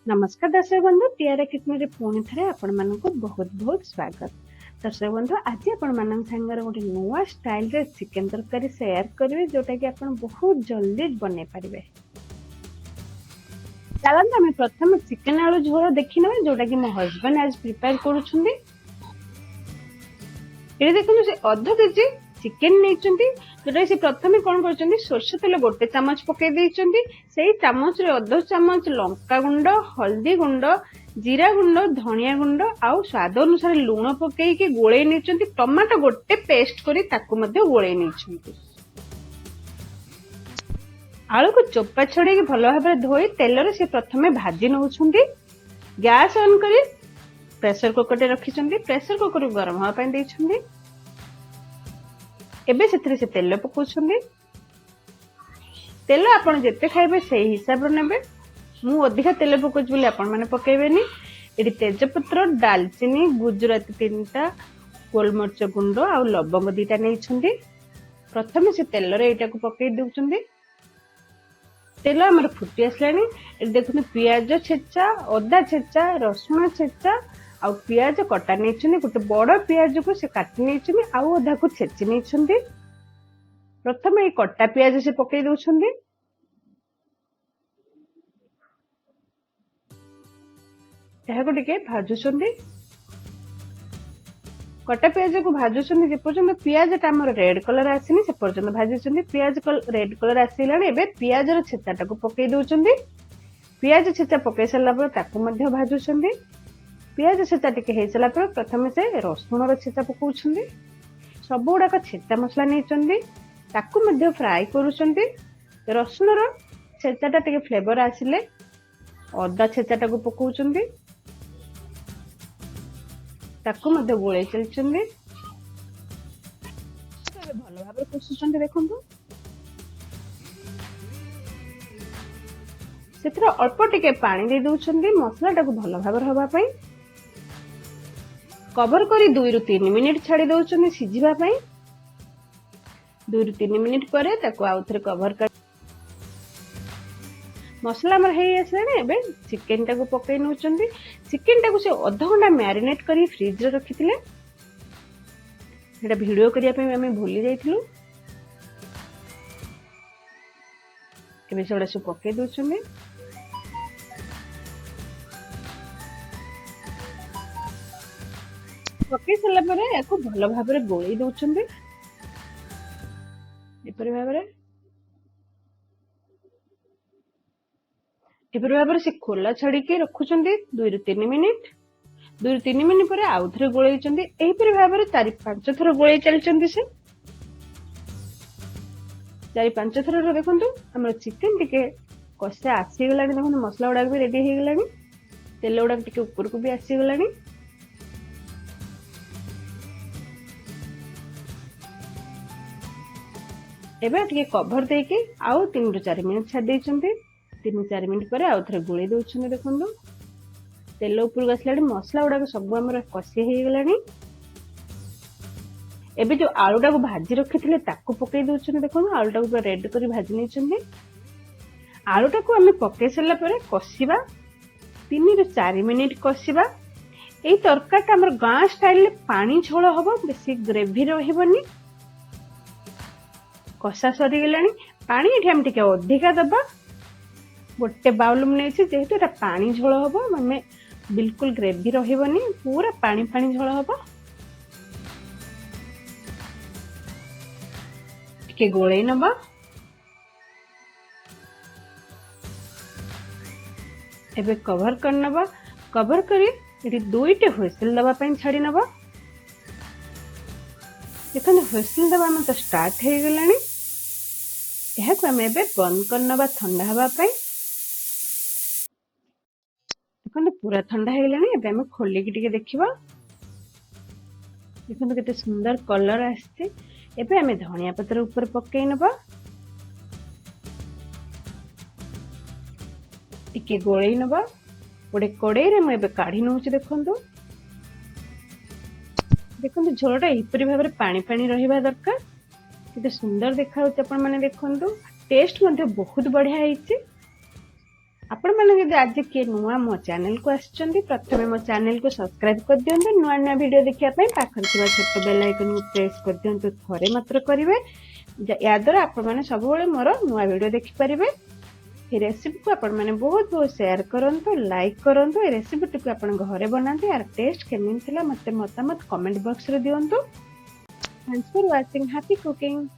नमस्कार दर्शक बंधु टियारा किचन रे पुणी थे आपण मानक बहुत बहुत स्वागत। दर्शक बंधु आज आपण मान सांगर गोटे नुआ स्टाइल रे चिकन तरकारी शेयर करेंगे जोटा कि आपण बहुत जल्दी बने पारे। चलते आम प्रथम चिकन आलू झोल देखी ना जोटा कि मो हजबैंड आज प्रिपेयर करुछुंदी। ये देखो से अध केजी चिकेन नहीं जोटा से प्रथम कौन कर सोरष तेल गोटे चामच पकई से चामच रे अध चामच लंका गुंड हल्दी गुंड जीरा गुंड धनिया गुंड आउ स्वाद अनुसार लुण पकईकि गोले नहीं टमाटो गोटे पेस्ट करी गोले नहीं। आलू को चोपा छड़े भल भाव धोई तेल से प्रथम भाजी नौ गैस ऑन करी प्रेशर कुकर रखी प्रेशर कुकर गरम हाँपाई एबे से तेल पकाउछंदी। तेल आपण जेते खाइबे से हिसाब रो नेबे। मु अधिका तेल पकाउछ बोली आपण माने पकेबेनी। एडी तेजपत्र दालचीनी गुजराती 3टा गोलमरिच गुंड आ लवंग 2टा नै छंदी। प्रथम से तेल रे एटा को पकई देउछंदी। तेल हमर फुटी आसलानी। ए देखुन पियाज छेचा अदा छेचा रसुण छेचा आ पियाज कटा नहीं गोटे बड़ पियाज को से काटी नहीं आउ अधा को छेची नहीं। प्रथम ये कटा पियाज से पकई दौरान भाजुंट कटा पियाज को भाजुंट जेपर्यंत पियाज टाइम रेड कलर आसनी से पर्यंत भाजुंट। पियाज रेड कलर आसला पियाज छेचा को पकई दौरान। पियाज छेचा पकई सारा भाजुंट। पियाज छेचा टिके हो सारा प्रथम से रसुण छेचा पकाउछ सब गुड़ाक छेचा मसला नहीं फ्राए करुँच। रसुण छेचाटा टिके फ्लेवर आसिले अदा छेचाटा को पकाउछ गोले चलते भल भाव कषुच। देखु से अल्प टिके पानी दे दौरान मसलाटा को भल भाव हवापाई कवर करी 2 ରୁ 3 मिनिट छाड़ी दौरान सिझापी। 2 ରୁ 3 मिनिट पर आउ थे कवर कर मसला आमर हो चिकेन टाको पकई नौ। चिकेन टाको से अध घंटा मैरिनेट कर फ्रिज रे रखी वीडियो करने भूली जाइलु। सब पकई दौरान पकई सारा भल भाव गोल दौरान एपरी भाव से खोला छाड़ी रखुंट 2 ରୁ 3 मिनिट। 2 ରୁ 3 मिनिट पर आउ थे गोल यहीपरी भाव 4-5 थर गोल चलते से 4-5 थर। देखो आम चिकेन टिके कषा आसीगला। देखो मसला गुड़ा भी रेडी हो गला। तेल गुड़ा टिके ऊपर को भी आसीगला। एबे टिके कवर देके आउ 3 ରୁ 4 मिनिट छाड़ी 3-4 मिनिट पर आउ थे गोले दौरान। देखो तेल ऊपर आसला मसला गुड़ा सब आम कषि हो गला। एबे जो आलूटा को भाजी रखी थे पकई दौरान। देखो आलूटा को रेड कर भाजी नहीं। आलूटा को आम पकई सारा कषा 3 ରୁ 4 मिनिट कषा। यही तरकारीटा आम गाँ स्टाइल पानी झोल हम बेसी ग्रेवी रही कषा सरीगला। पानी ये आम टे अधिका दबा गोटे बाउल नहीं जेहेतु एटा पानी झोल हम माने बिल्कुल ग्रेवी रही पूरा पानी पानी झोल हम टे गोले नबा। एबे कवर कर नबा। कवर करी 2टे हुइसिल दबा छाड़ी नबा। देखो हुइसिल दबा तो स्टार्ट हो गला। यह बंद करना ठंडा हाँपाई। देखो पूरा ठंडा हो गला। खोलिकी टिके देखा देखो केते सुंदर कलर आसे। आम धनिया पत्र ऊपर पकई नबा टिके गोले नबा। गोटे कड़े मुझे काढ़ी नौ। देखो झोलटा यहीपरी भाव पानी पानी रहा दरकार। केते सुंदर देखा आपण माने देखंतु टेस्ट मध्ये बहुत बढ़िया होईची। आपण मैंने जदि आज किए नुआ मो चैनल को आछंती प्रथमे मो चैनल को सब्सक्राइब कर दियंतु नुआ नुआ वीडियो देखिया पई पाखर थिबा छोट बेल आइकन को प्रेस कर दियंतु थरे मात्र करिवे या द्वारा आपण माने सब बेले मोर नुआ वीडियो देखि परिबे। ये रेसिपी को आपण माने बहुत बहुत शेयर करंतु लाइक करंतु ए रेसिपी को आपण घरे बनांतु यार टेस्ट केमिन थिला मते मतामत कमेंट बॉक्स रे दियंतु। Thanks for watching happy cooking.